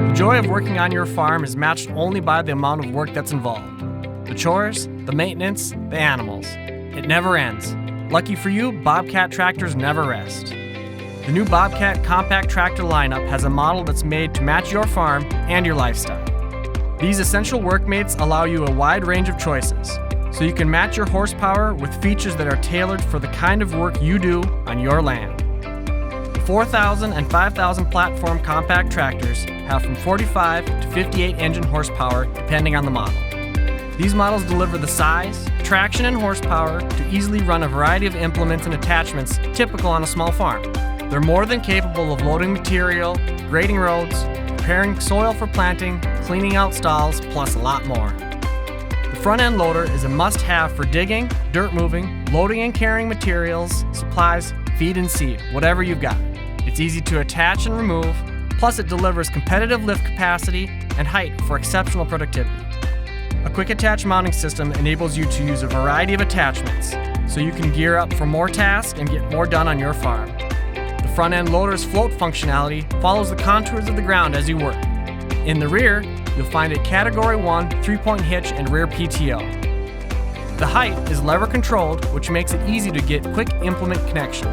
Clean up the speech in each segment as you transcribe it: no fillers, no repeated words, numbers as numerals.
The joy of working on your farm is matched only by the amount of work that's involved. The chores, the maintenance, the animals. It never ends. Lucky for you, Bobcat tractors never rest. The new Bobcat compact tractor lineup has a model that's made to match your farm and your lifestyle. These essential workmates allow you a wide range of choices, so you can match your horsepower with features that are tailored for the kind of work you do on your land. The 4,000 and 5,000 platform compact tractors have from 45 to 58 engine horsepower depending on the model. These models deliver the size, traction, and horsepower to easily run a variety of implements and attachments typical on a small farm. They're more than capable of loading material, grading roads, preparing soil for planting, cleaning out stalls, plus a lot more. The front end loader is a must-have for digging, dirt moving, loading and carrying materials, supplies, feed and seed, whatever you've got. It's easy to attach and remove, plus it delivers competitive lift capacity and height for exceptional productivity. A quick attach mounting system enables you to use a variety of attachments, so you can gear up for more tasks and get more done on your farm. The front end loader's float functionality follows the contours of the ground as you work. In the rear, you'll find a Category 1 3-point hitch and rear PTO. The height is lever controlled, which makes it easy to get quick implement connection.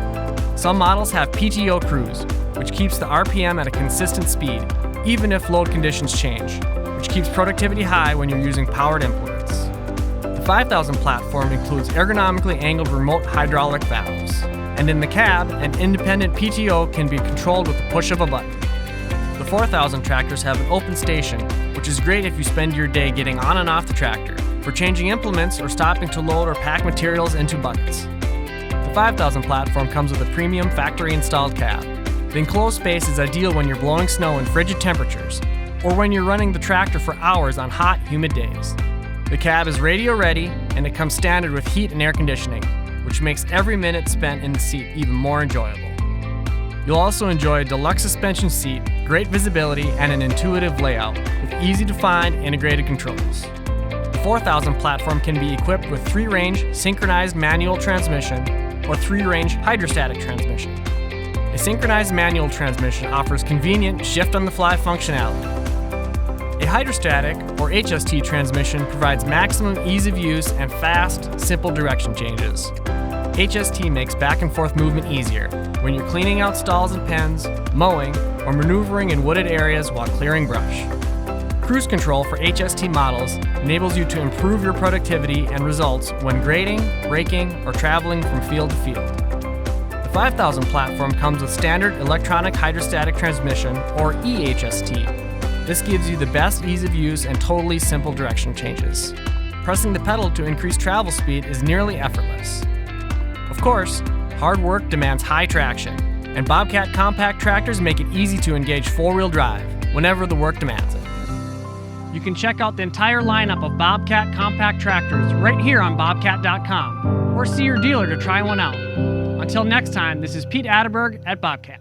Some models have PTO cruise, which keeps the RPM at a consistent speed, even if load conditions change, which keeps productivity high when you're using powered implements. The 5,000 platform includes ergonomically angled remote hydraulic valves, and in the cab, an independent PTO can be controlled with the push of a button. The 4,000 tractors have an open station, which is great if you spend your day getting on and off the tractor, for changing implements or stopping to load or pack materials into buckets. The 5,000 platform comes with a premium factory-installed cab. The enclosed space is ideal when you're blowing snow in frigid temperatures, or when you're running the tractor for hours on hot, humid days. The cab is radio ready, and it comes standard with heat and air conditioning, which makes every minute spent in the seat even more enjoyable. You'll also enjoy a deluxe suspension seat, great visibility, and an intuitive layout with easy-to-find integrated controls. The 4,000 platform can be equipped with 3-range synchronized manual transmission or 3-range hydrostatic transmission. A synchronized manual transmission offers convenient shift-on-the-fly functionality. A hydrostatic, or HST transmission provides maximum ease of use and fast, simple direction changes. HST makes back and forth movement easier when you're cleaning out stalls and pens, mowing, or maneuvering in wooded areas while clearing brush. Cruise control for HST models enables you to improve your productivity and results when grading, raking, or traveling from field to field. The 5,000 platform comes with standard electronic hydrostatic transmission, or eHST. This gives you the best ease of use and totally simple direction changes. Pressing the pedal to increase travel speed is nearly effortless. Of course, hard work demands high traction, and Bobcat compact tractors make it easy to engage 4-wheel drive whenever the work demands it. You can check out the entire lineup of Bobcat compact tractors right here on Bobcat.com, or see your dealer to try one out. Until next time, this is Pete Atterberg at Bobcat.